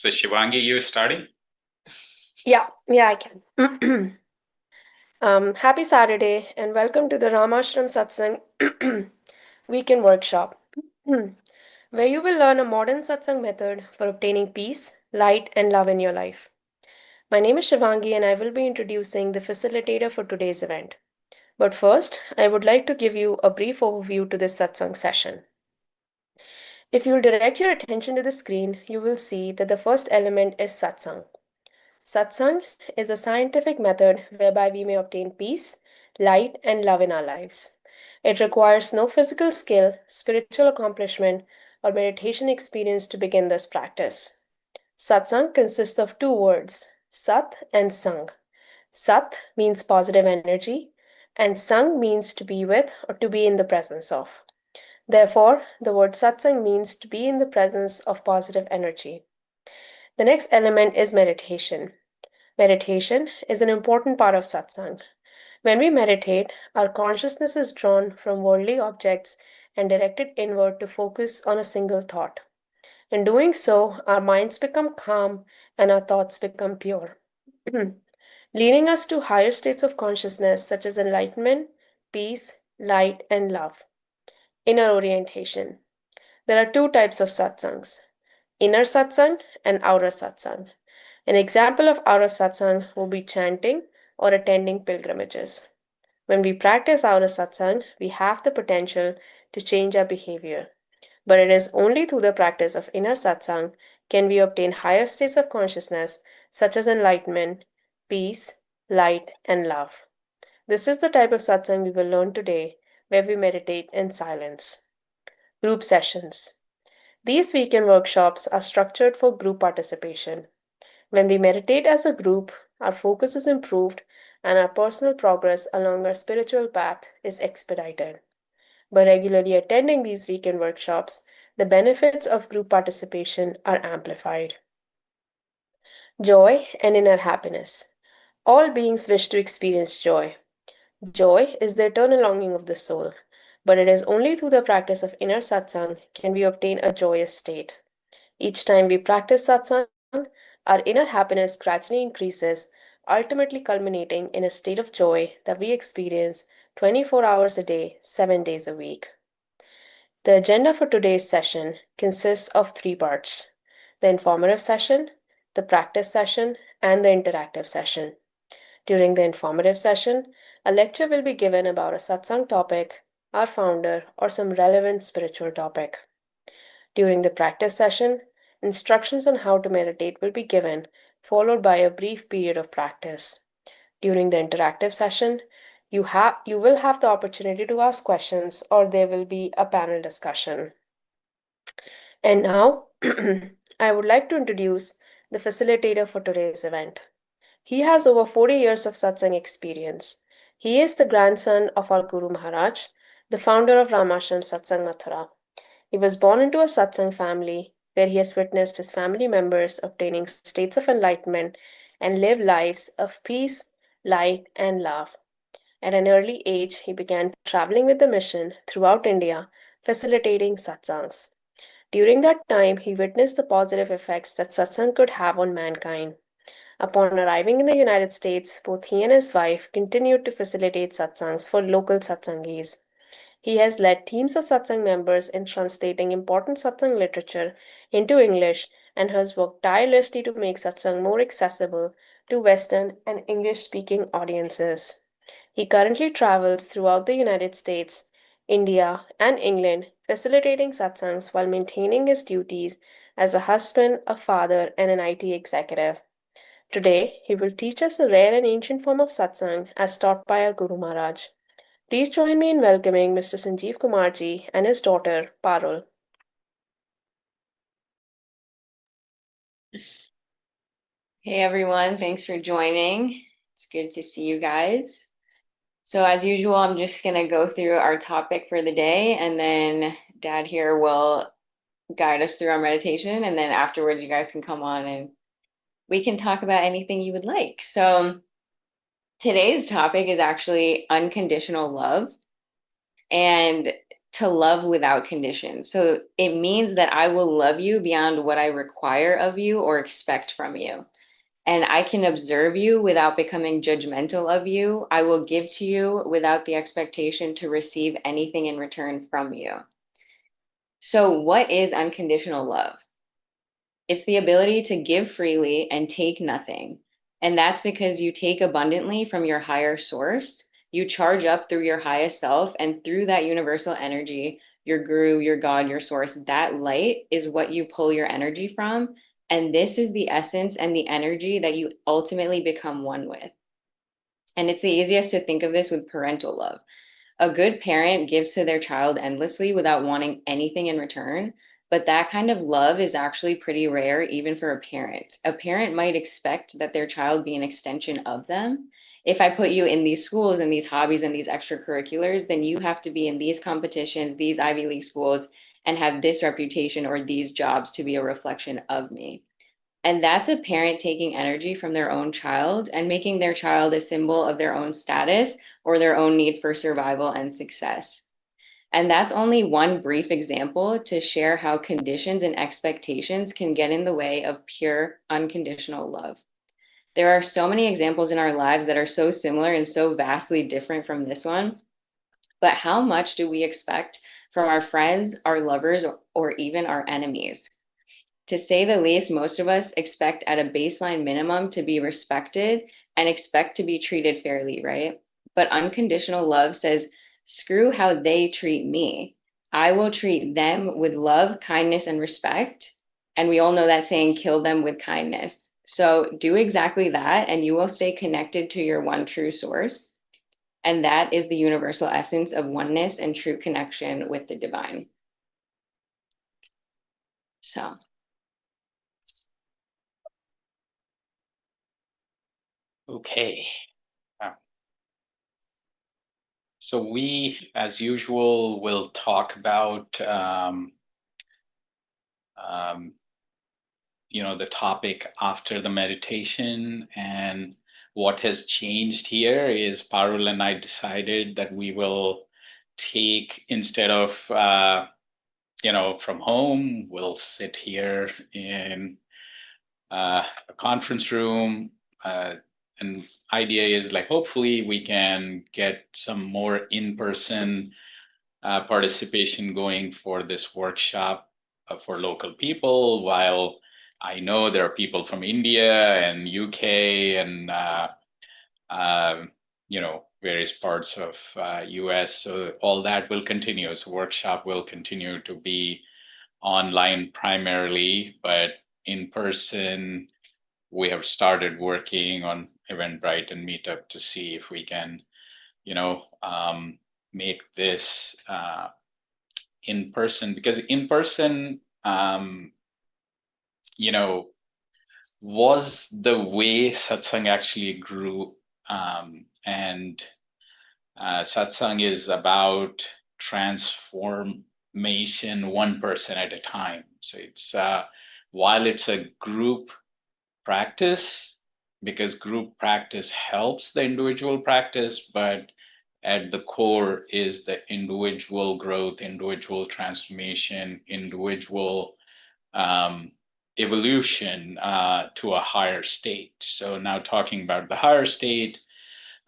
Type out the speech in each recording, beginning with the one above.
So Shivangi, you starting? Yeah, I can. Happy Saturday and welcome to the Ramashram Satsang Weekend Workshop, where you will learn a modern satsang method for obtaining peace, light, and love in your life. My name is Shivangi and I will be introducing the facilitator for today's event. But first, I would like to give you a brief overview to this satsang session. If you'll direct your attention to the screen, you will see that the first element is satsang. Satsang is a scientific method whereby we may obtain peace, light, and love in our lives. It requires no physical skill, spiritual accomplishment, or meditation experience to begin this practice. Satsang consists of two words, Sat and Sang. Sat means positive energy, and Sang means to be with or to be in the presence of. Therefore, the word satsang means to be in the presence of positive energy. The next element is meditation. Meditation is an important part of satsang. When we meditate, our consciousness is drawn from worldly objects and directed inward to focus on a single thought. In doing so, our minds become calm and our thoughts become pure, leading us to higher states of consciousness such as enlightenment, peace, light, and love. Inner orientation. There are two types of satsangs, inner satsang and outer satsang. An example of outer satsang would be chanting or attending pilgrimages. When we practice outer satsang, we have the potential to change our behavior. But it is only through the practice of inner satsang can we obtain higher states of consciousness such as enlightenment, peace, light, and love. This is the type of satsang we will learn today, where we meditate in silence. Group sessions. These weekend workshops are structured for group participation. When we meditate as a group, our focus is improved and our personal progress along our spiritual path is expedited. By regularly attending these weekend workshops, the benefits of group participation are amplified. Joy and inner happiness. All beings wish to experience joy. Joy is the eternal longing of the soul, but it is only through the practice of inner satsang can we obtain a joyous state. Each time we practice satsang, our inner happiness gradually increases, ultimately culminating in a state of joy that we experience 24 hours a day, 7 days a week. The agenda for today's session consists of three parts: the informative session, the practice session, and the interactive session. During the informative session, a lecture will be given about a satsang topic, our founder, or some relevant spiritual topic. During the practice session, instructions on how to meditate will be given, followed by a brief period of practice. During the interactive session, you will have the opportunity to ask questions or there will be a panel discussion. And now, I would like to introduce the facilitator for today's event. He has over 40 years of satsang experience. He is the grandson of our Guru Maharaj, the founder of Ramashram Satsang Mathura. He was born into a satsang family where he has witnessed his family members obtaining states of enlightenment and live lives of peace, light, and love. At an early age, he began traveling with the mission throughout India, facilitating satsangs. During that time, he witnessed the positive effects that satsang could have on mankind. Upon arriving in the United States, both he and his wife continued to facilitate satsangs for local satsangis. He has led teams of satsang members in translating important satsang literature into English and has worked tirelessly to make satsang more accessible to Western and English speaking audiences. He currently travels throughout the United States, India, and England, facilitating satsangs while maintaining his duties as a husband, a father, and an IT executive. Today, he will teach us a rare and ancient form of satsang as taught by our Guru Maharaj. Please join me in welcoming Mr. Sanjeev Kumarji and his daughter, Parul. Hey everyone, thanks for joining. It's good to see you guys. So as usual, I'm just gonna go through our topic for the day and then Dad here will guide us through our meditation and then afterwards you guys can come on and we can talk about anything you would like. So today's topic is actually unconditional love. And to love without conditions. So it means that I will love you beyond what I require of you or expect from you. And I can observe you without becoming judgmental of you. I will give to you without the expectation to receive anything in return from you. So, what is unconditional love? It's the ability to give freely and take nothing. And that's because you take abundantly from your higher source. You charge up through your highest self, and through that universal energy, your guru, your God, your source, that light is what you pull your energy from. And this is the essence and the energy that you ultimately become one with. And it's the easiest to think of this with parental love. A good parent gives to their child endlessly without wanting anything in return. But that kind of love is actually pretty rare, even for a parent. A parent might expect that their child be an extension of them. If I put you in these schools and these hobbies and these extracurriculars, then you have to be in these competitions, these Ivy League schools, and have this reputation or these jobs to be a reflection of me. And that's a parent taking energy from their own child and making their child a symbol of their own status or their own need for survival and success. And that's only one brief example to share how conditions and expectations can get in the way of pure, unconditional love. There are so many examples in our lives that are so similar and so vastly different from this one. But how much do we expect from our friends, our lovers, or even our enemies? To say the least, most of us expect at a baseline minimum to be respected and expect to be treated fairly, right? But unconditional love says, screw how they treat me. I will treat them with love, kindness, and respect. And we all know that saying, kill them with kindness. So do exactly that, and you will stay connected to your one true source. And that is the universal essence of oneness and true connection with the divine. So. Okay. Uh, So we, as usual, will talk about um, the topic after the meditation. And what has changed here is Parul and I decided that we will take, instead of from home, we'll sit here in a conference room. And idea is like, hopefully we can get some more in-person participation going for this workshop for local people, while I know there are people from India and UK and various parts of US. So all that will continue. So workshop will continue to be online primarily, but in person, we have started working on Eventbrite and Meetup to see if we can, make this in person, because in person, you know, was the way satsang actually grew. And satsang is about transformation, one person at a time. So it's while it's a group practice, because group practice helps the individual practice, but at the core is the individual growth, individual transformation, individual um, evolution to a higher state. So now talking about the higher state,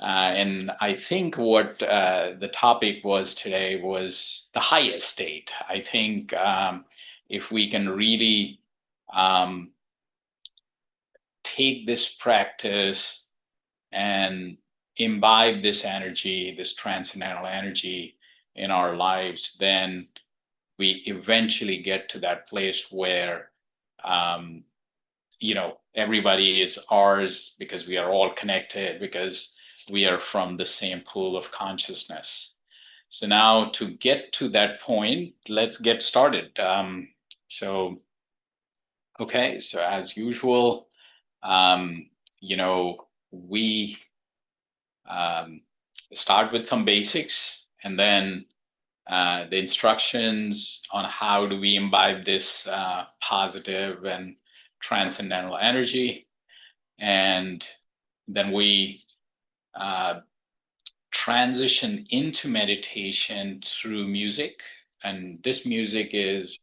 and I think what the topic was today was the highest state. I think if we can really um, take this practice and imbibe this energy, this transcendental energy in our lives, then we eventually get to that place where, um, everybody is ours because we are all connected, because we are from the same pool of consciousness. So now to get to that point, let's get started. Okay, so as usual, um, we um, start with some basics, and then the instructions on how do we imbibe this positive and transcendental energy. And then we uh, transition into meditation through music. And this music is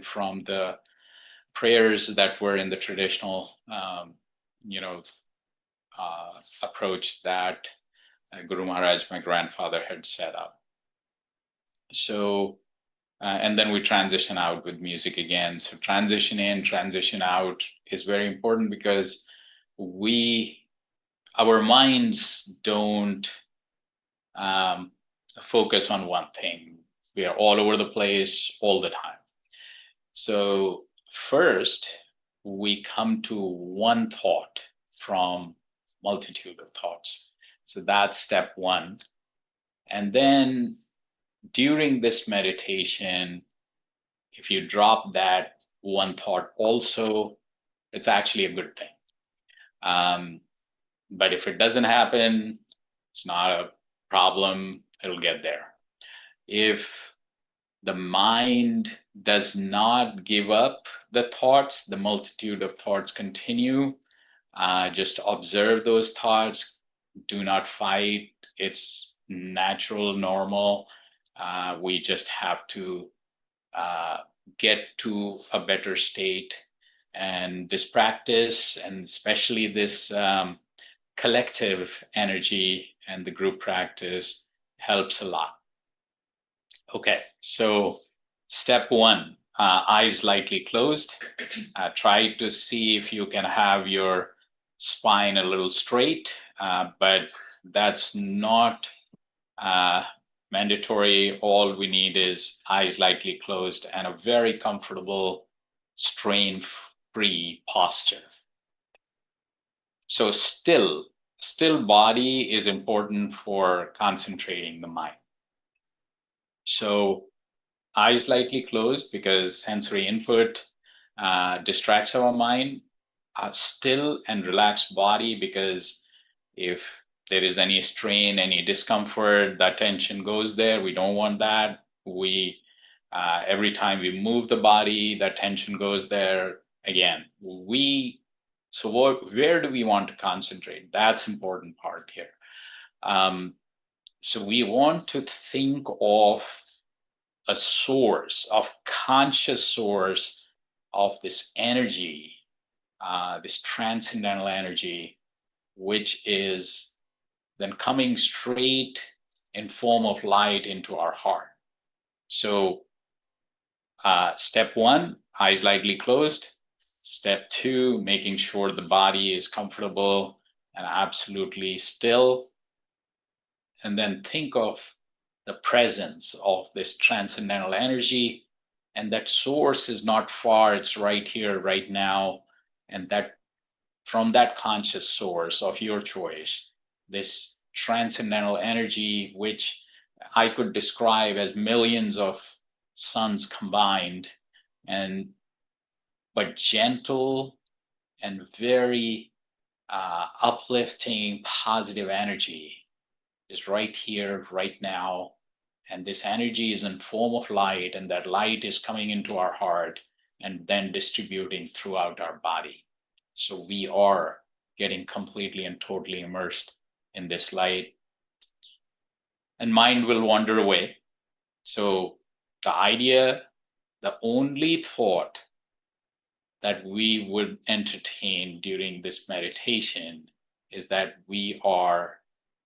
from the prayers that were in the traditional, you know, approach that Guru Maharaj, my grandfather, had set up. So, and then we transition out with music again. So transition in, transition out is very important because our minds don't focus on one thing. We are all over the place all the time. So first, we come to one thought from multitude of thoughts. So that's step one. And then during this meditation, if you drop that one thought also, it's actually a good thing. But if it doesn't happen, it's not a problem. It'll get there. If the mind does not give up the thoughts, the multitude of thoughts continue. Just observe those thoughts. Do not fight. It's natural, normal. We just have to get to a better state. And this practice, and especially this collective energy and the group practice, helps a lot. Okay, so step one, eyes lightly closed. Try to see if you can have your spine a little straight, but that's not mandatory. All we need is eyes lightly closed and a very comfortable, strain-free posture. So still body is important for concentrating the mind. So eyes lightly closed because sensory input distracts our mind. Still and relaxed body because if there is any strain, any discomfort, that tension goes there. We don't want that. Every time we move the body, that tension goes there. Again, where do we want to concentrate? That's important part here. So we want to think of a source, of conscious source of this energy, this transcendental energy, which is then coming straight in form of light into our heart. So step one, eyes lightly closed. Step two, making sure the body is comfortable and absolutely still. And then think of the presence of this transcendental energy, and that source is not far, it's right here, right now. And that from that conscious source of your choice, this transcendental energy, which I could describe as millions of suns combined, but gentle and very uplifting, positive energy is right here, right now. And this energy is in form of light, and that light is coming into our heart and then distributing throughout our body. So we are getting completely and totally immersed in this light. And mind will wander away. So the only thought that we would entertain during this meditation is that we are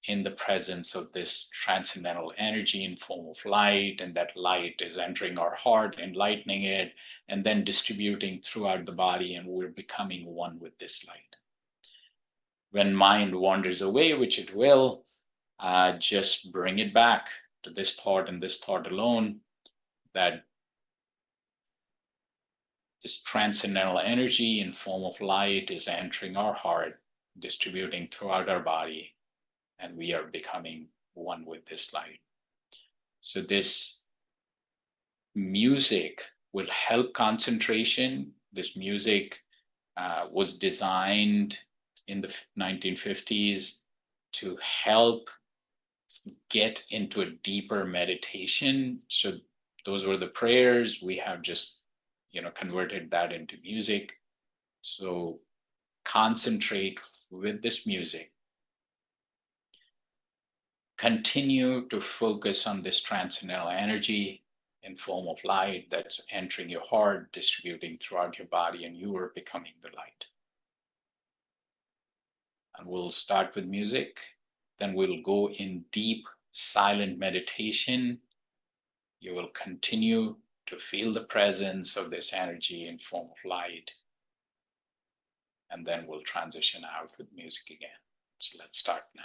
in the presence of this transcendental energy in form of light, and that light is entering our heart, enlightening it, and then distributing throughout the body, and we're becoming one with this light. When mind wanders away, which it will, just bring it back to this thought and this thought alone, that this transcendental energy in form of light is entering our heart, distributing throughout our body, and we are becoming one with this light. So this music will help concentration. This music was designed in the 1950s to help get into a deeper meditation. So those were the prayers. We have just converted that into music. So concentrate with this music. continue to focus on this transcendental energy in form of light that's entering your heart, distributing throughout your body, and you are becoming the light. And we'll start with music, then we'll go in deep silent meditation. You will continue to feel the presence of this energy in form of light, and then we'll transition out with music again. So let's start now.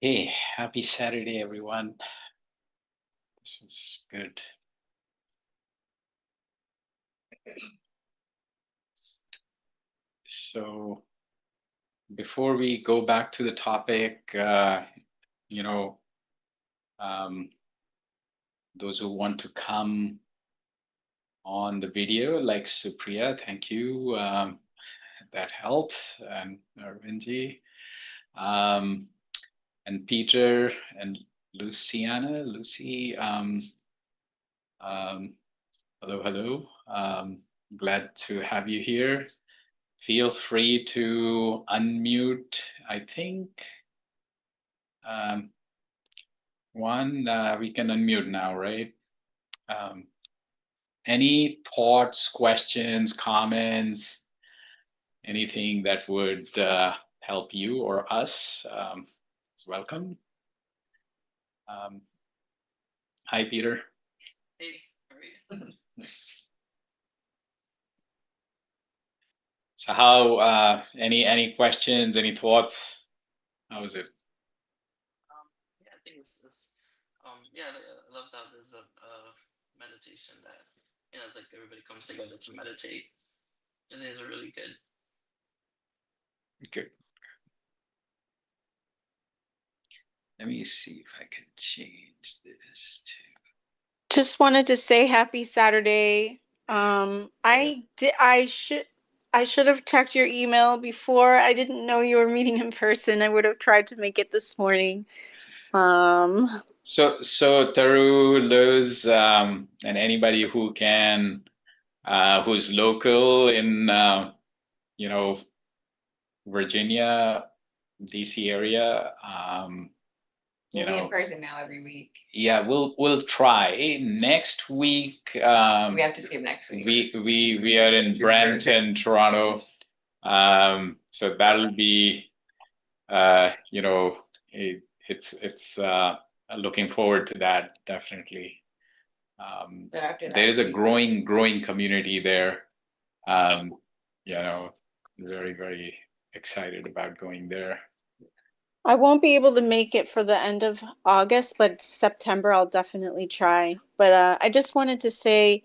Hey, happy Saturday, everyone. This is good. So before we go back to the topic, you know, those who want to come on the video, like Supriya, thank you. That helps. And Arvindji, and Peter and Lucy, hello, hello. Glad to have you here. Feel free to unmute, I think. We can unmute now, right? Any thoughts, questions, comments, anything that would help you or us is welcome. Hi, Peter. Hey, how are you? So how, any questions, any thoughts? How is it? Yeah, I think yeah, I love that there's a meditation that, it's like everybody comes together to meditate. I think it's really good. Good. Let me see if I can change this to. Just wanted to say happy Saturday. I should have checked your email before. I didn't know you were meeting in person. I would have tried to make it this morning. So Taru, Liz, and anybody who can, who's local in, Virginia, DC area, We'll be in person now every week. Yeah, we'll try next week. We have to skip next week. We are in Brampton, Toronto. So that'll be, it's looking forward to that, definitely. But after that, there is a growing community there. Very, very excited about going there. I won't be able to make it for the end of August, but September I'll definitely try. But I just wanted to say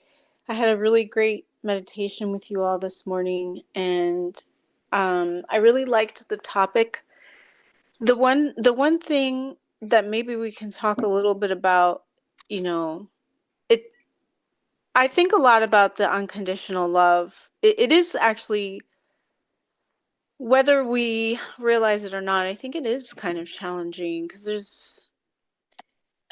I had a really great meditation with you all this morning, and I really liked the topic. The one thing that maybe we can talk a little bit about, I think a lot about the unconditional love. It is actually, whether we realize it or not, I think it is kind of challenging because there's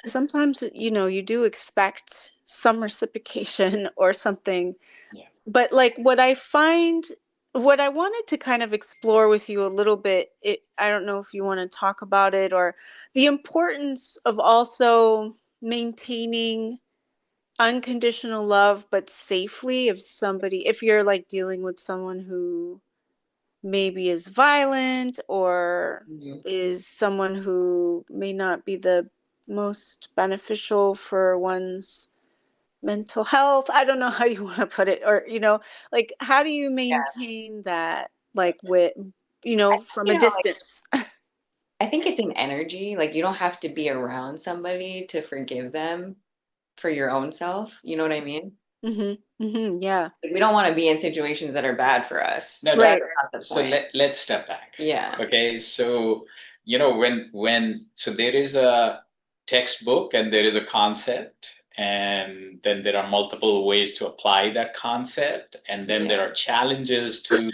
sometimes, you do expect some reciprocation or something. Yeah. But like what I wanted to kind of explore with you a little bit, I don't know if you want to talk about it, or the importance of also maintaining unconditional love, but safely. If you're like dealing with someone who maybe is violent or is someone who may not be the most beneficial for one's mental health. I don't know how you want to put it, or, like, how do you maintain that, like, with, from a distance? I think it's an energy. Like, you don't have to be around somebody to forgive them for your own self. You know what I mean? Yeah. Like, we don't want to be in situations that are bad for us. No, Right. That's not the So point. let's step back. Yeah. Okay. So, so there is a textbook and there is a concept, and then there are multiple ways to apply that concept, and then there are challenges to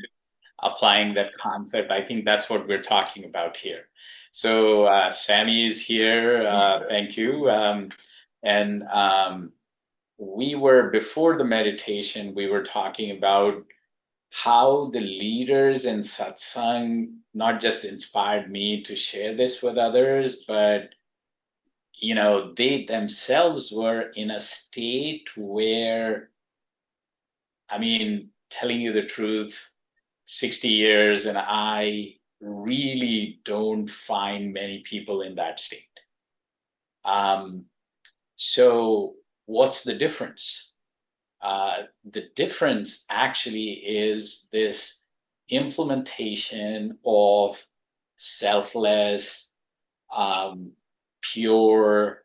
applying that concept. I think that's what we're talking about here. So Sammy is here. Thank you. Before the meditation, we were talking about how the leaders in satsang not just inspired me to share this with others, but they themselves were in a state where, I mean, telling you the truth, 60 years, and I really don't find many people in that state. So what's the difference? The difference actually is this implementation of selfless, pure,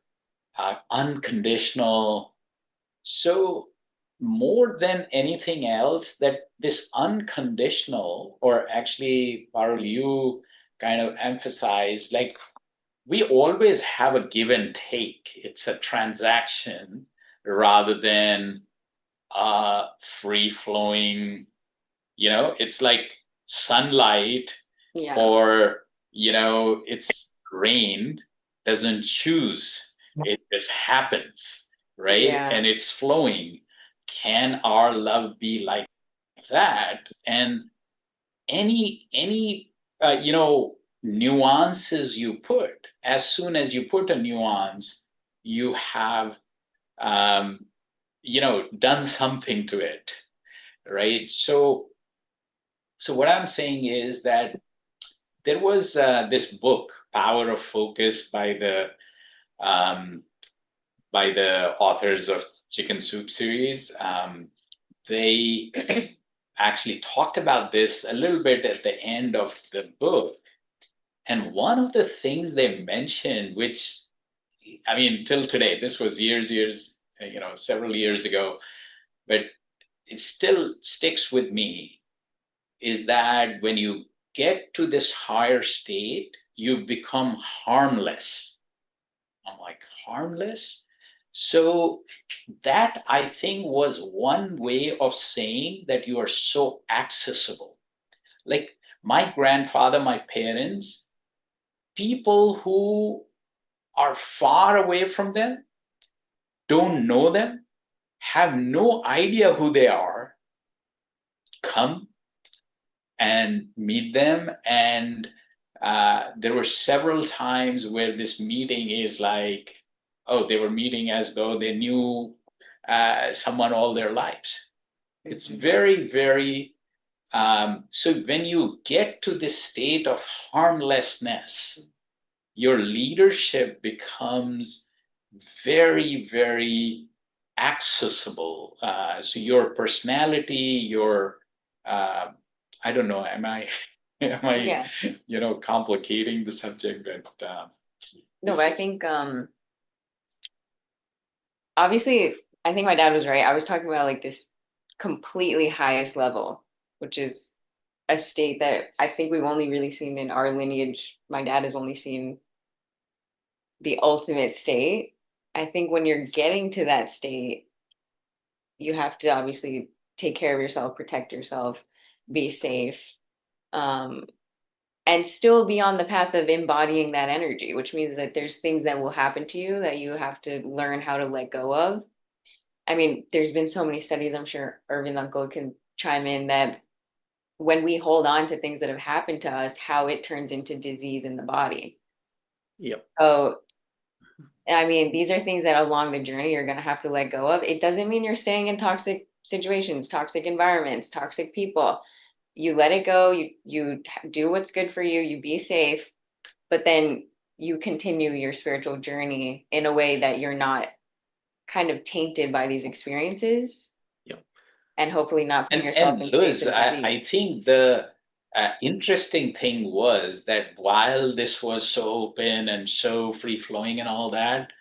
unconditional. So more than anything else, that this unconditional, or actually, Parul, you kind of emphasize, like we always have a give and take. It's a transaction rather than free flowing, it's like sunlight, Yeah. or, it's rain doesn't choose. It just happens, right? Yeah. And it's flowing. Can our love be like that? And any nuances you put, as soon as you put a nuance, you have done something to it, right? So what I'm saying is that there was this book, Power of Focus, um, by the authors of Chicken Soup series. They actually talked about this a little bit at the end of the book. And one of the things they mentioned, which, I mean, till today, this was years, several years ago, but it still sticks with me, is that when you get to this higher state, you become harmless. I'm like, harmless? So that, I think, was one way of saying that you are so accessible. Like my grandfather, my parents, people who are far away from them, don't know them, have no idea who they are, come and meet them. And there were several times where this meeting is like, oh, they were meeting as though they knew someone all their lives. It's very, very, so when you get to this state of harmlessness, your leadership becomes very, very accessible. So your personality, uh, I don't know, am I Yeah. complicating the subject? But No, but I think obviously I think my dad was right. I was talking about like this completely highest level, which is a state that I think we've only really seen in our lineage. My dad has only seen the ultimate state. I think when you're getting to that state, you have to obviously take care of yourself, protect yourself, be safe, um, and still be on the path of embodying that energy, which means that there's things that will happen to you that you have to learn how to let go of. I mean, there's been so many studies, I'm sure Irvin Uncle can chime in, that when we hold on to things that have happened to us, how it turns into disease in the body. Yep. So I mean, these are things that along the journey you're going to have to let go of. It doesn't mean you're staying in toxic situations, toxic environments, toxic people. You let it go, you do what's good for you, you be safe, but then you continue your spiritual journey in a way that you're not kind of tainted by these experiences. Yep. And hopefully not putting yourself in Liz, states of disease. I think the interesting thing was that while this was so open and so free flowing and all that,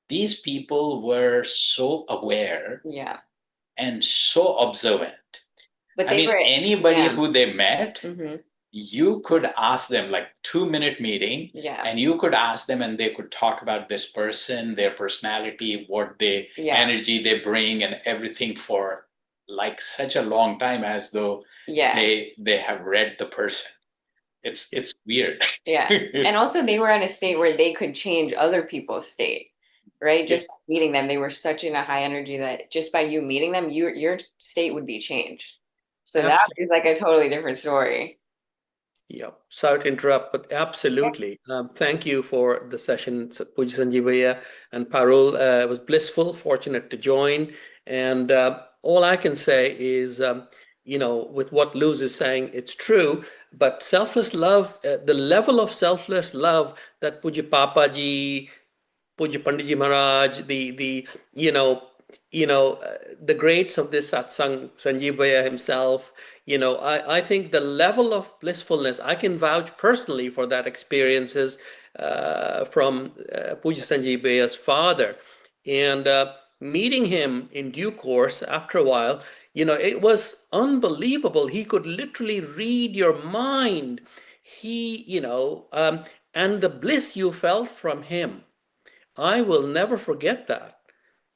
these people were so aware Yeah. and so observant. But I mean, anybody yeah. who they met, Mhm. you could ask them, like 2-minute meeting, Yeah. and you could ask them and they could talk about this person, their personality, what they energy they bring and everything for like such a long time, as though they have read the person. It's weird. Yeah. And also they were in a state where they could change other people's state, right? Just meeting them, they were such in a high energy that just by you meeting them, your state would be changed. So that is like a totally different story. Yeah, sorry to interrupt, but absolutely. Thank you for the session, Pooja Sanjeevaya and Parul. It was blissful, fortunate to join. And all I can say is, with what Luz is saying, it's true. But selfless love, the level of selfless love that Pooja Papaji, Pujya Panditji Maharaj, the greats of this satsang, Sanjeev Bhaiya himself, I think the level of blissfulness, I can vouch personally for that experiences. from Pujya Sanjeevaya's father. And meeting him in due course after a while, it was unbelievable. He could literally read your mind. And the bliss you felt from him, I will never forget that.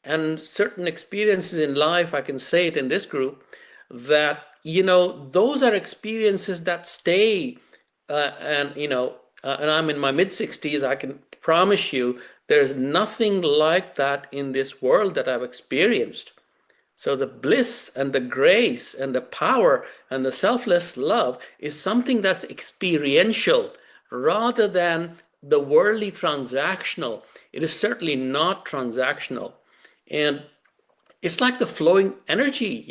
And certain experiences in life, I can say it in this group, that, those are experiences that stay. And I'm in my mid 60s, I can promise you there's nothing like that in this world that I've experienced. So the bliss and the grace and the power and the selfless love is something that's experiential rather than the worldly transactional. It is certainly not transactional. And it's like the flowing energy,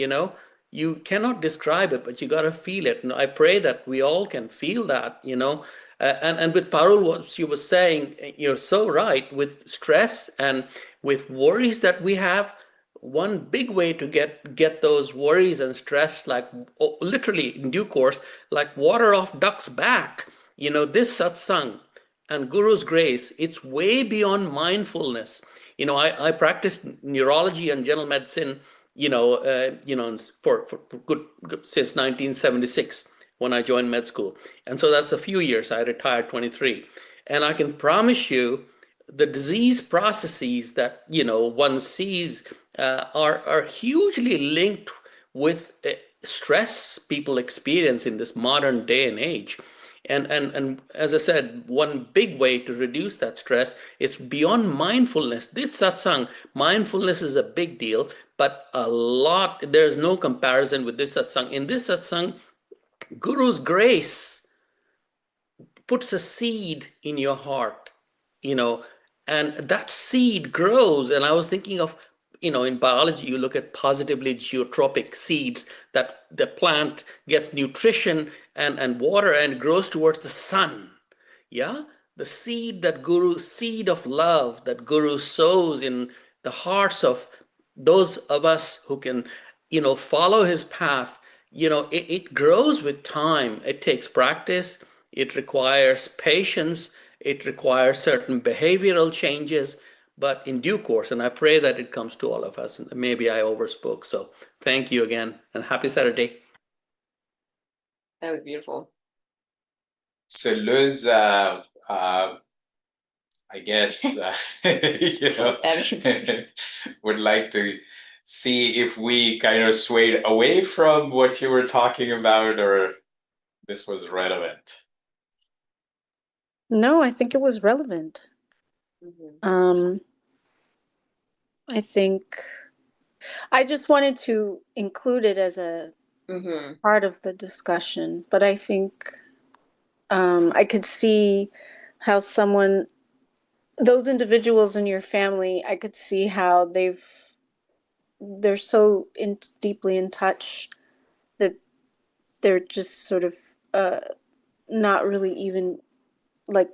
you cannot describe it, but you got to feel it. And I pray that we all can feel that, and with Parul, what she was saying, you're so right. With stress and with worries that we have, one big way to get those worries and stress, like literally in due course, like water off duck's back. This satsang and Guru's grace, it's way beyond mindfulness. I practiced neurology and general medicine, for good since 1976 when I joined med school. And so that's a few years. I retired 23. And I can promise you the disease processes that, one sees are hugely linked with stress people experience in this modern day and age. And as I said, one big way to reduce that stress is beyond mindfulness. This satsang, mindfulness is a big deal, but there's no comparison with this satsang. In this satsang, Guru's grace puts a seed in your heart, and that seed grows. And I was thinking of, in biology, you look at positively geotropic seeds, that the plant gets nutrition and water and grows towards the sun. Yeah, the seed of love that Guru sows in the hearts of those of us who can, follow his path. It grows with time. It takes practice. It requires patience. It requires certain behavioral changes, but in due course. And I pray that it comes to all of us. And maybe I overspoke. So thank you again, and happy Saturday. That was beautiful. So Luz, I guess, would like to see if we kind of swayed away from what you were talking about, or this was relevant. No, I think it was relevant. I think I just wanted to include it as a part of the discussion, but I think I could see how those individuals in your family, I could see how they're so deeply in touch that they're just sort of not really even like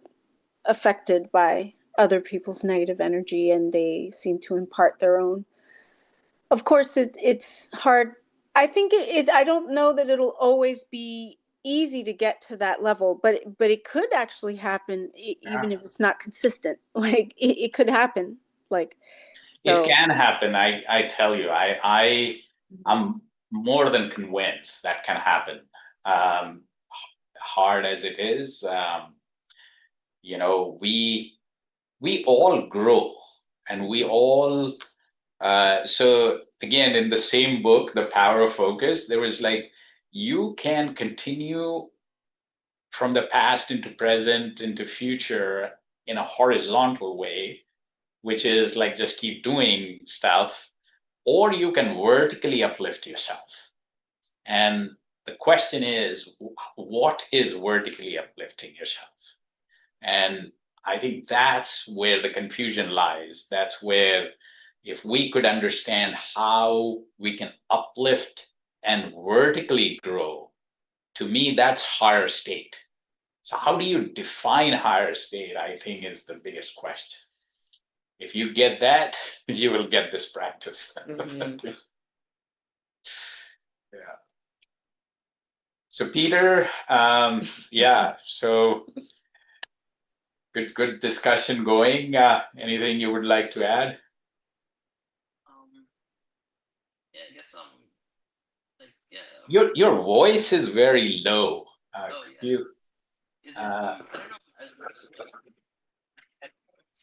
affected by other people's negative energy, and they seem to impart their own. Of course, it's hard. I think I don't know that it'll always be easy to get to that level, but it could actually happen, even if it's not consistent. Like it could happen. Like It so. can happen. I tell you, I'm more than convinced that can happen. Hard as it is, we all grow, and we all. So again, in the same book, The Power of Focus, there was like, you can continue from the past into present into future in a horizontal way, which is like just keep doing stuff, or you can vertically uplift yourself. And the question is, what is vertically uplifting yourself? And I think that's where the confusion lies. That's where, if we could understand how we can uplift and vertically grow, to me, that's higher state. So how do you define higher state, I think, is the biggest question. If you get that, you will get this practice. Yeah. So Peter, so good discussion going. Anything you would like to add? Yeah, I guess like yeah. Your voice is very low. Oh Could yeah. you? Is it? I don't know.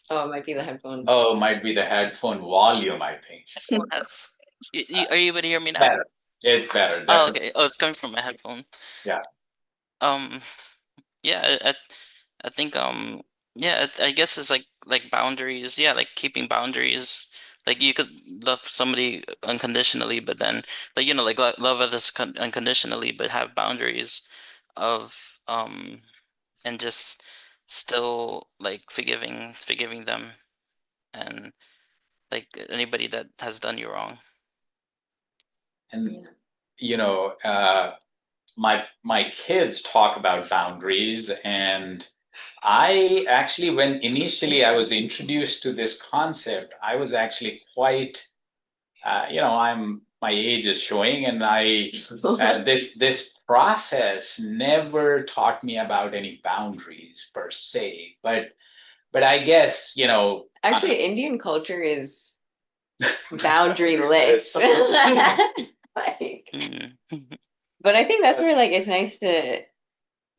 Oh, it might be the headphones. Oh, might be the headphone volume, I think. Yes. Are you able to hear me now? Better. It's better, Oh, definitely. okay. Oh, it's coming from my headphone. Yeah. Um, yeah, I think yeah, I guess it's like boundaries. Yeah, like keeping boundaries. Like you could love somebody unconditionally, but then like like love others unconditionally, but have boundaries of and just still like forgiving them and like anybody that has done you wrong. And you know, my kids talk about boundaries, and I actually, when initially I was introduced to this concept, I was actually quite, my age is showing, and this process never taught me about any boundaries per se, but I guess, Actually, Indian culture is boundaryless. Like, Mm. but I think that's where like it's nice to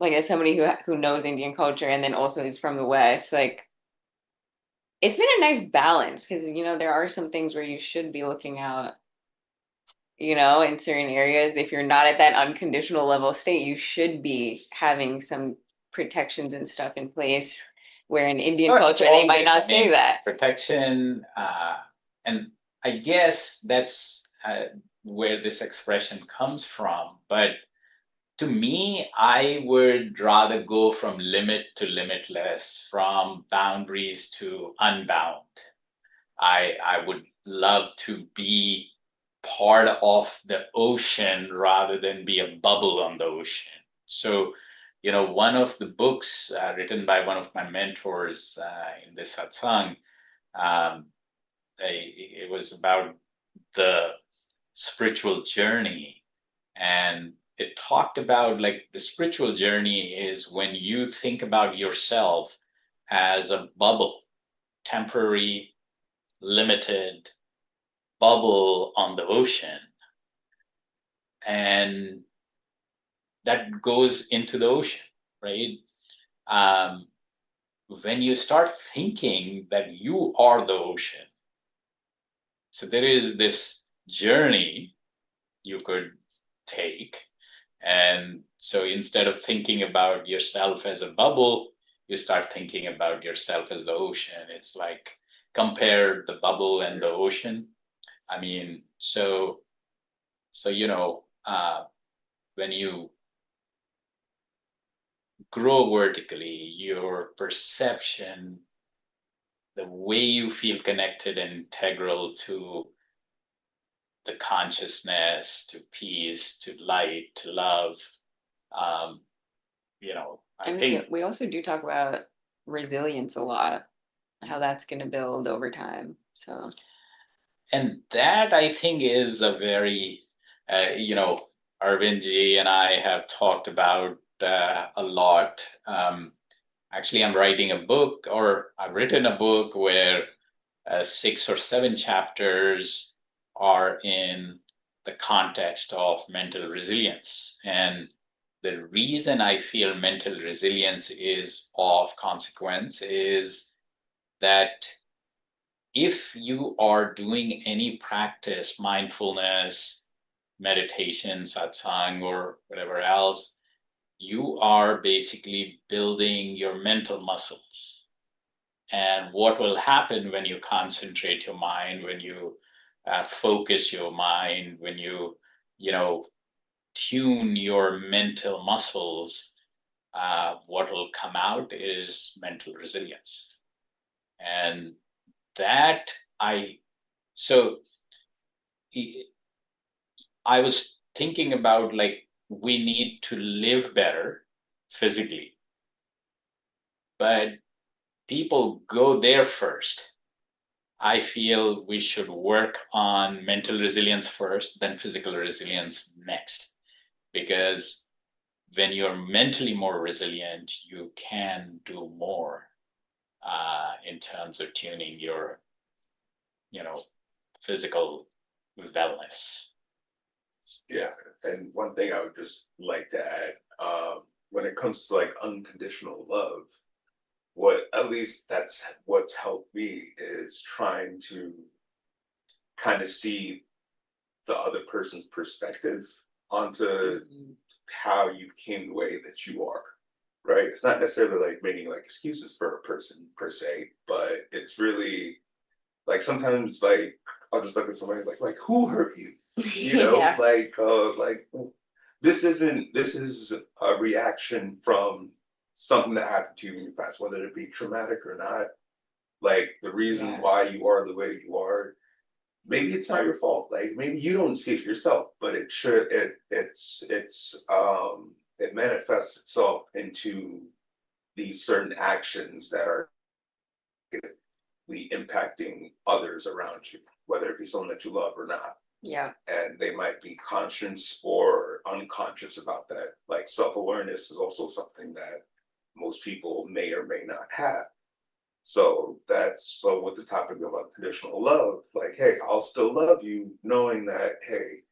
like as somebody who knows Indian culture and then also is from the West, like it's been a nice balance because there are some things where you should be looking out, in certain areas. If you're not at that unconditional level of state, you should be having some protections and stuff in place. Where in Indian culture, they might not say that. Protection, and I guess that's where this expression comes from. But to me, I would rather go from limit to limitless, from boundaries to unbound. I would love to be part of the ocean rather than be a bubble on the ocean. So, one of the books written by one of my mentors in this satsang, um, it was about the spiritual journey. And it talked about like the spiritual journey is when you think about yourself as a bubble, temporary, limited bubble on the ocean. And that goes into the ocean, right? Um, when you start thinking that you are the ocean, so there is this journey you could take. And so instead of thinking about yourself as a bubble, you start thinking about yourself as the ocean. It's like compare the bubble and the ocean. I mean, when you grow vertically, your perception, the way you feel connected and integral to the consciousness, to peace, to light, to love. Um, I think, we also do talk about resilience a lot, how that's going to build over time. So, and that I think is a very, Arvindji and I have talked about a lot. Actually, I'm writing a book, or I've written a book where 6 or 7 chapters are in the context of mental resilience. And the reason I feel mental resilience is of consequence is that if you are doing any practice, mindfulness, meditation, satsang, or whatever else, you are basically building your mental muscles. And what will happen when you concentrate your mind, when you focus your mind, when you tune your mental muscles, what will come out is mental resilience. And that so I was thinking about like we need to live better physically, but people go there first. I feel we should work on mental resilience first, then physical resilience next. Because when you're mentally more resilient, you can do more. in terms of tuning your, physical wellness. Yeah, and one thing I would just like to add, when it comes to like unconditional love, what at least that's what's helped me is trying to kind of see the other person's perspective onto how you became the way that you are. Right? It's not necessarily like making like excuses for a person per se, but it's really like sometimes like I'll just look at somebody like who hurt you? You know, Yeah. like this is a reaction from something that happened to you in your past, whether it be traumatic or not. Like the reason Yeah. why you are the way you are, maybe it's not your fault. Like maybe you don't see it yourself, but it should it manifests itself into these certain actions that are impacting others around you, whether it be someone that you love or not. Yeah. And they might be conscious or unconscious about that. Like self-awareness is also something that most people may or may not have. So with the topic of unconditional love, like, hey, I'll still love you knowing that, hey,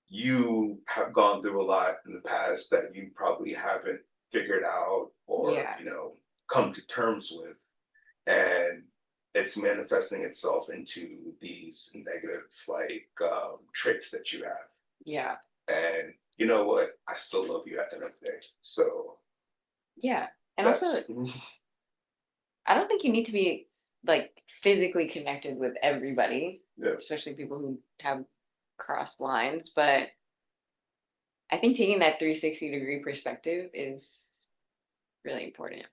you have gone through a lot in the past that you probably haven't figured out or, Yeah. come to terms with. And it's manifesting itself into these negative traits that you have. Yeah. And you know what? I still love you at the end of the day. So Yeah. And also, I don't think you need to be like physically connected with everybody, yeah. especially people who have crossed lines. But I think taking that 360-degree perspective is really important.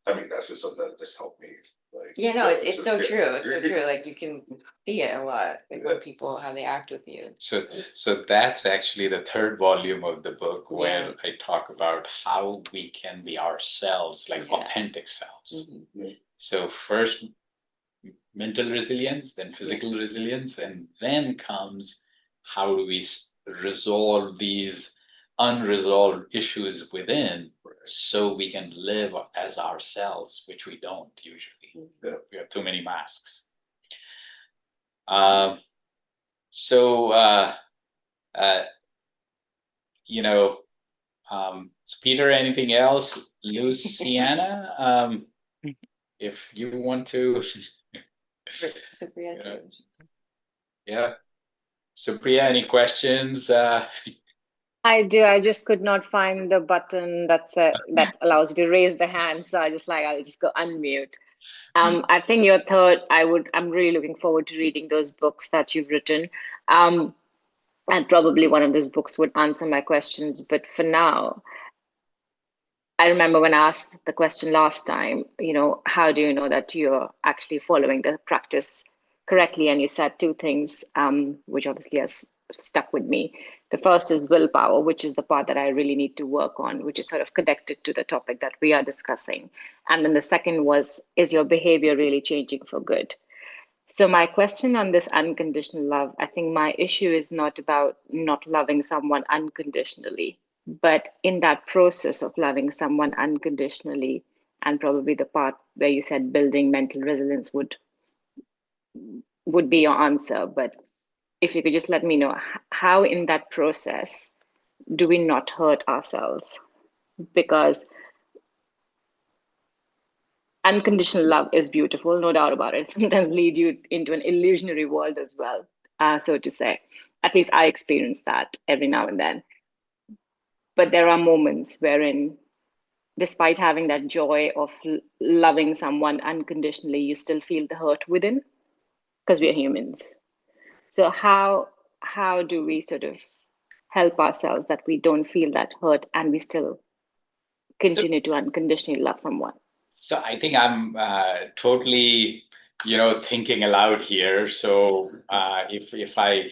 I mean, that's just something that just helped me. Like, Yeah, no, it's just- so yeah. true. It's so true. Like you can see it a lot, like when people how they act with you. So that's actually the third volume of the book where Yeah. I talk about how we can be ourselves, like Yeah. authentic selves. Mhm. So first mental resilience, then physical resilience, and then comes how do we resolve these unresolved issues within so we can live as ourselves, which we don't usually. Yeah. We have too many masks. So so Peter, anything else? Luciana, if you want to. Supriya, Yeah. Supriya, any questions? I do. I just could not find the button that allows you to raise the hand. So I'll just go unmute. I think I'm really looking forward to reading those books that you've written. And probably one of those books would answer my questions. But for now, I remember when I asked the question last time, how do you know that you're actually following the practice correctly? And you said two things, which obviously has stuck with me. The first is willpower, which is the part that I really need to work on, which is sort of connected to the topic that we are discussing. And then the second was, is your behavior really changing for good? So my question on this unconditional love, I think my issue is not about not loving someone unconditionally, but in that process of loving someone unconditionally, and probably the part where you said building mental resilience would be your answer. But if you could just let me know how in that process do we not hurt ourselves? Because unconditional love is beautiful, no doubt about it. Sometimes lead you into an illusionary world as well, so to say. At least I experience that every now and then. But there are moments wherein, despite having that joy of loving someone unconditionally, you still feel the hurt within, because we're humans. So how do we sort of help ourselves that we don't feel that hurt and we still continue to unconditionally love someone? So I think I'm totally, thinking aloud here. So if I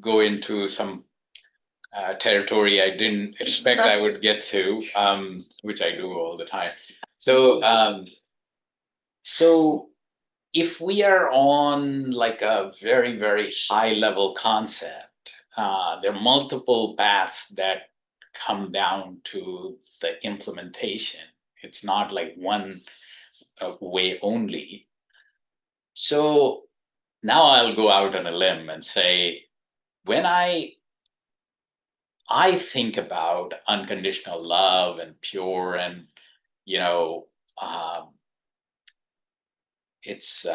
go into some territory I didn't expect I would get to, which I do all the time. So if we are on like a very, very high level concept, there are multiple paths that come down to the implementation. It's not like one way only. So now I'll go out on a limb and say, when I think about unconditional love and pure and, you know, it's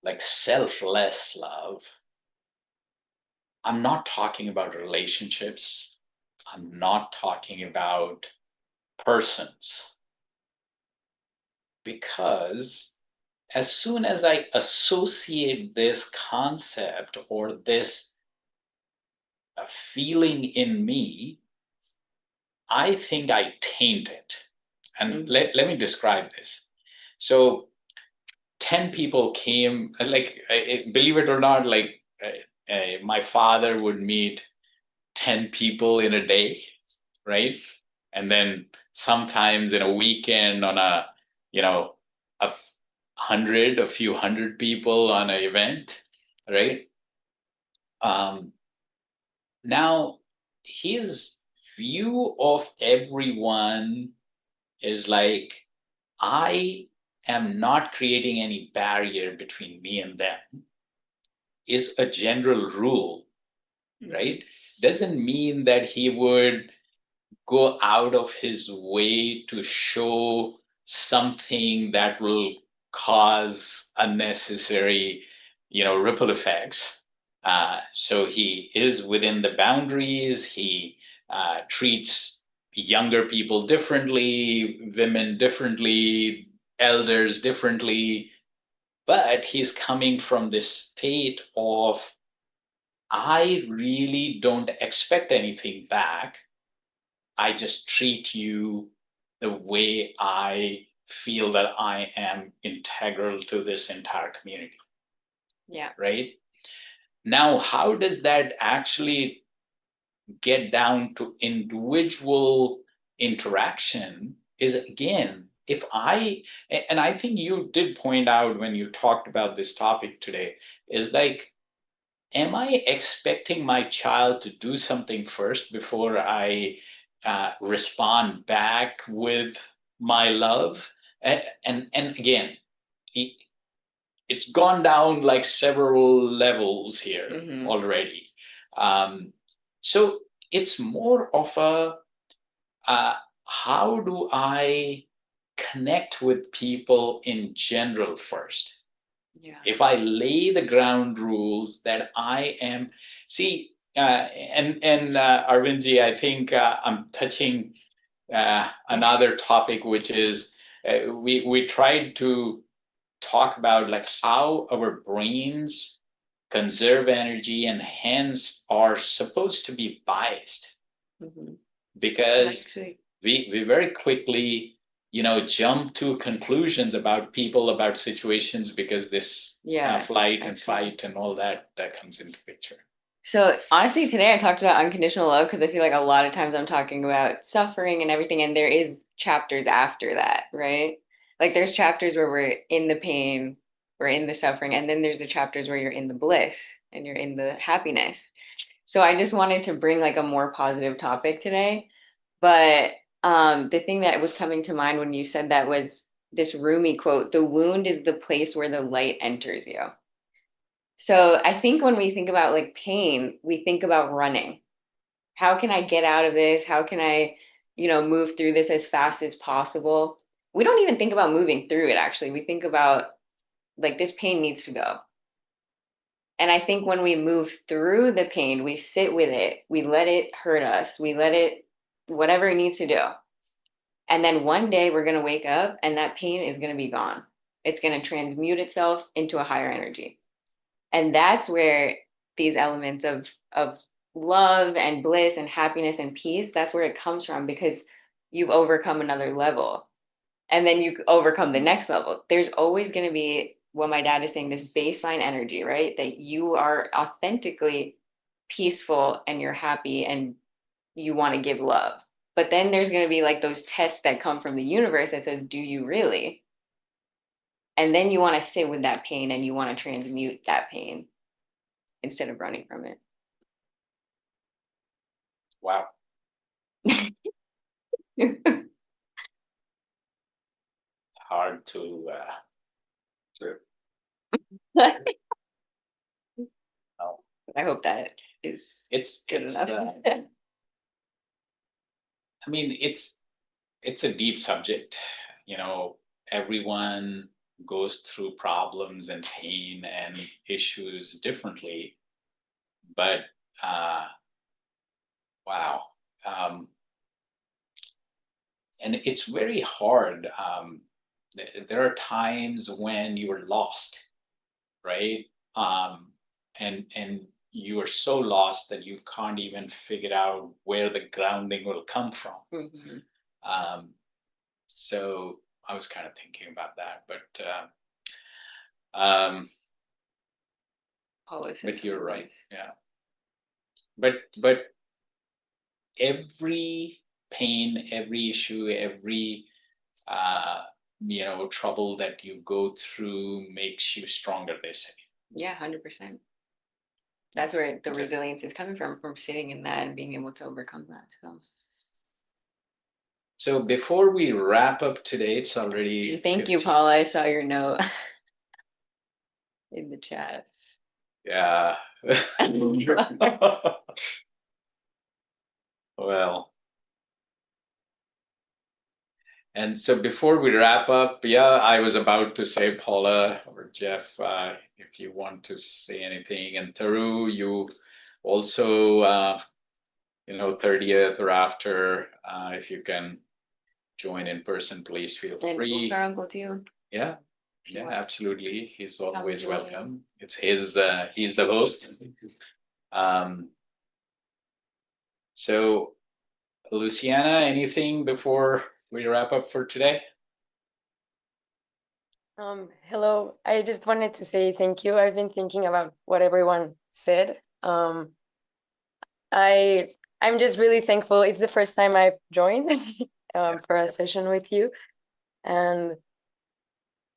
like selfless love. I'm not talking about relationships. I'm not talking about persons. Because as soon as I associate this concept or this feeling in me, I think I taint it. And let me describe this. So 10 people came, like, believe it or not, like my father would meet 10 people in a day, right? And then sometimes in a weekend on a, a few hundred people on an event, right? Now, his view of everyone is like, I am not creating any barrier between me and them, is a general rule, right? Doesn't mean that he would go out of his way to show something that will cause unnecessary, ripple effects. So he is within the boundaries. He treats younger people differently, women differently, elders differently, but he's coming from this state of, I really don't expect anything back. I just treat you the way I feel that I am integral to this entire community. Yeah. Right? Now, how does that actually get down to individual interaction? Is, again, and I think you did point out when you talked about this topic today, is like, am I expecting my child to do something first before I respond back with my love? And again, it's gone down like several levels here already. So it's more of a, how do I connect with people in general first? Yeah. If I lay the ground rules that I am, see, and Arvindji, I think I'm touching another topic, which is we tried to talk about like how our brains conserve energy and hence are supposed to be biased, because we very quickly jump to conclusions about people, about situations, because this flight and fight and all that comes into picture. So honestly, today I talked about unconditional love because I feel like a lot of times I'm talking about suffering and everything, and there is chapters after that, right? Like there's chapters where we're in the pain, we're in the suffering, and then there's the chapters where you're in the bliss and you're in the happiness. So I just wanted to bring like a more positive topic today. But the thing that was coming to mind when you said that was this Rumi quote, "The wound is the place where the light enters you." So I think when we think about like pain, we think about running. How can I get out of this? How can I, move through this as fast as possible? We don't even think about moving through it, actually. We think about like this pain needs to go. And I think when we move through the pain, we sit with it, we let it hurt us, we let it, whatever it needs to do. And then one day we're going to wake up and that pain is going to be gone. It's going to transmute itself into a higher energy. And that's where these elements of love and bliss and happiness and peace, that's where it comes from, because you've overcome another level. And then you overcome the next level. There's always going to be what my dad is saying, this baseline energy, right? That you are authentically peaceful and you're happy and you want to give love. But then there's going to be like those tests that come from the universe that says, do you really? And then you want to sit with that pain and you want to transmute that pain instead of running from it. Wow. hard to. Oh, I hope that is it's good it's. enough. I mean, it's a deep subject. You know, everyone goes through problems and pain and issues differently, but wow. And it's very hard. There are times when you are lost, right? And you are so lost that you can't even figure out where the grounding will come from. Mhm. So I was kind of thinking about that, um, Always but you're right, nice. yeah. But every pain, every issue, every trouble that you go through makes you stronger, they say. Yeah, 100%. That's where the resilience is coming from sitting in that and being able to overcome that. So before we wrap up today, it's already Thank you, 15. Paula. I saw your note in the chat. Yeah. Well, and so before we wrap up, yeah, I was about to say, Paula or Jeff, if you want to say anything, and Taru, you also, 30th or after, if you can join in person, please feel And free. our uncle too. Yeah, He yeah, wants absolutely. He's come always join. welcome. It's his, he's the host. So Luciana, anything before we wrap up for today? Hello. I just wanted to say thank you. I've been thinking about what everyone said. I'm just really thankful. It's the first time I've joined for a session with you. And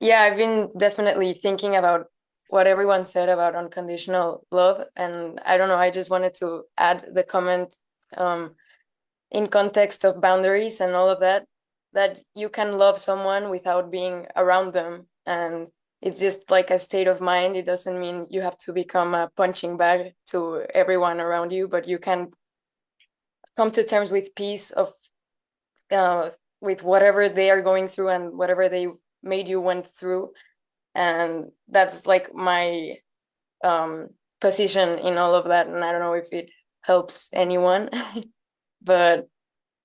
yeah, I've been definitely thinking about what everyone said about unconditional love. And I don't know, I just wanted to add the comment in context of boundaries and all of that, that you can love someone without being around them. And it's just like a state of mind. It doesn't mean you have to become a punching bag to everyone around you, but you can come to terms with peace of with whatever they are going through and whatever they made you went through. And that's like my position in all of that. And I don't know if it helps anyone, but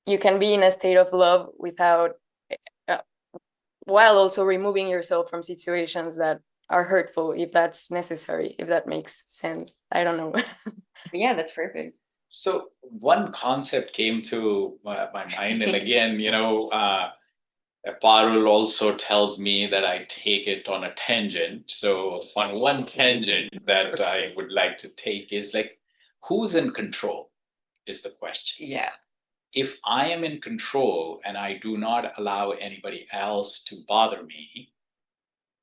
you can be in a state of love without while also removing yourself from situations that are hurtful, if that's necessary, if that makes sense. I don't know. Yeah, that's perfect. So one concept came to my mind, and again, Parul also tells me that I take it on a tangent. So on one tangent that I would like to take is like, who's in control is the question. Yeah. If I am in control and I do not allow anybody else to bother me,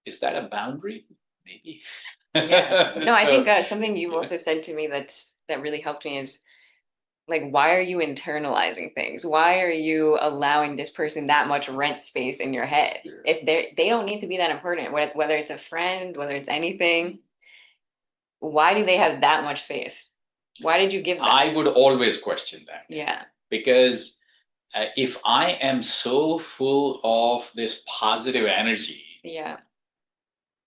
is that a boundary? Maybe. Yeah. No, I think something you've also said to me that really helped me is like, why are you internalizing things? Why are you allowing this person that much rent space in your head? Yeah. If they don't need to be that important, whether it's a friend, whether it's anything, why do they have that much space? Why did you give them? I would always question that. Yeah. Because if I am so full of this positive energy, Yeah.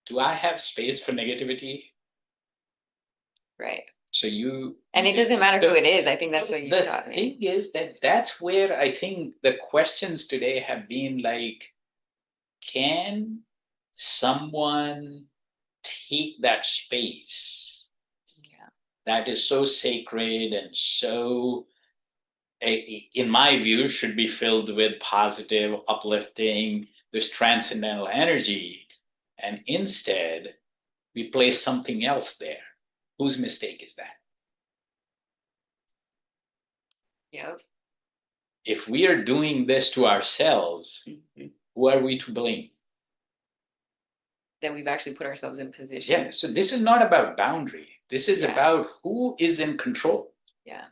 do I have space for negativity? Right. So and it doesn't matter who it is. I think that's what you taught me. The thing is that's where I think the questions today have been like, can someone take that space that is so sacred and so, in my view, should be filled with positive, uplifting, this transcendental energy, and instead we place something else there? Whose mistake is that? Yep. If we are doing this to ourselves, who are we to blame? That we've actually put ourselves in position. Yeah, so this is not about boundary. This is about who is in control. Yeah.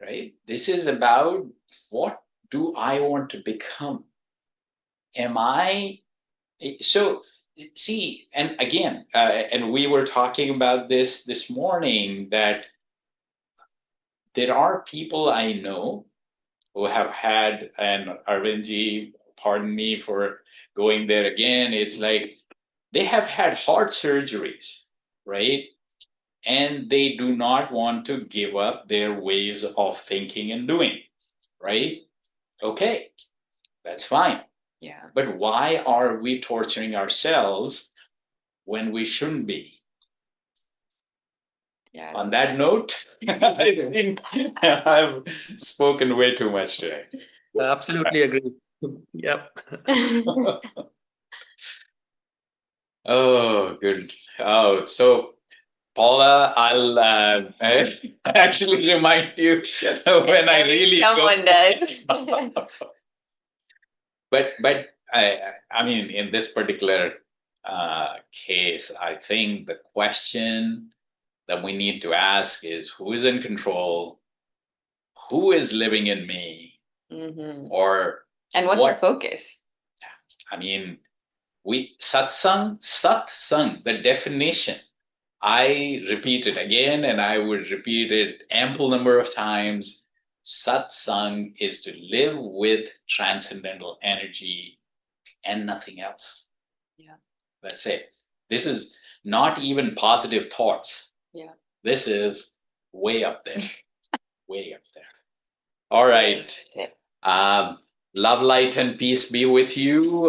Right? This is about, what do I want to become? am I so see, and again, and we were talking about this morning, that there are people I know who have had, and Arvindji, pardon me for going there again, it's like they have had heart surgeries, right? And they do not want to give up their ways of thinking and doing, right? Okay, that's fine. Yeah. But why are we torturing ourselves when we shouldn't be? Yeah. On that note, I think I've spoken way too much today. Absolutely agree. Yep. Oh, good. Oh, so Paula, I'll actually remind you when I really Someone go. does. But I mean, in this particular case, I think the question that we need to ask is, who is in control? Who is living in me? Mhm. Or And what's our focus? I mean, satsang, the definition, I repeat it again and I would repeat it ample number of times. Satsang is to live with transcendental energy and nothing else. Yeah. That's it. This is not even positive thoughts. Yeah. This is way up there. Way up there. All right. Love, light, and peace be with you.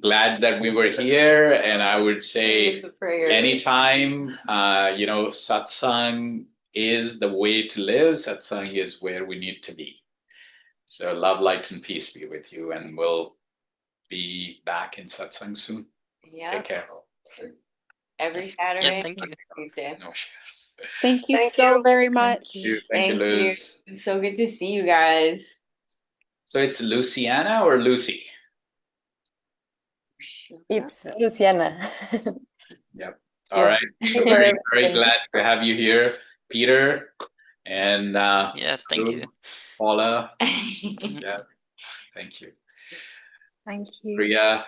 Glad that we were here. And I would say anytime, satsang is the way to live. Satsang is where we need to be. So love, light, and peace be with you. And we'll be back in satsang soon. Yeah. Take care. Every Yeah, Saturday. thank you. Tuesday. No, Thank you Thank so you. very Thank much. you. Thank you, Liz. It's so good to see you guys. So it's Luciana or Lucy? It's Luciana. Yep. All Yeah. right. Thank So you for very, very everything. glad to have you here, Peter, and Yeah, thank you. Paula. Mhm. Yeah, thank you. Thank you. Priya.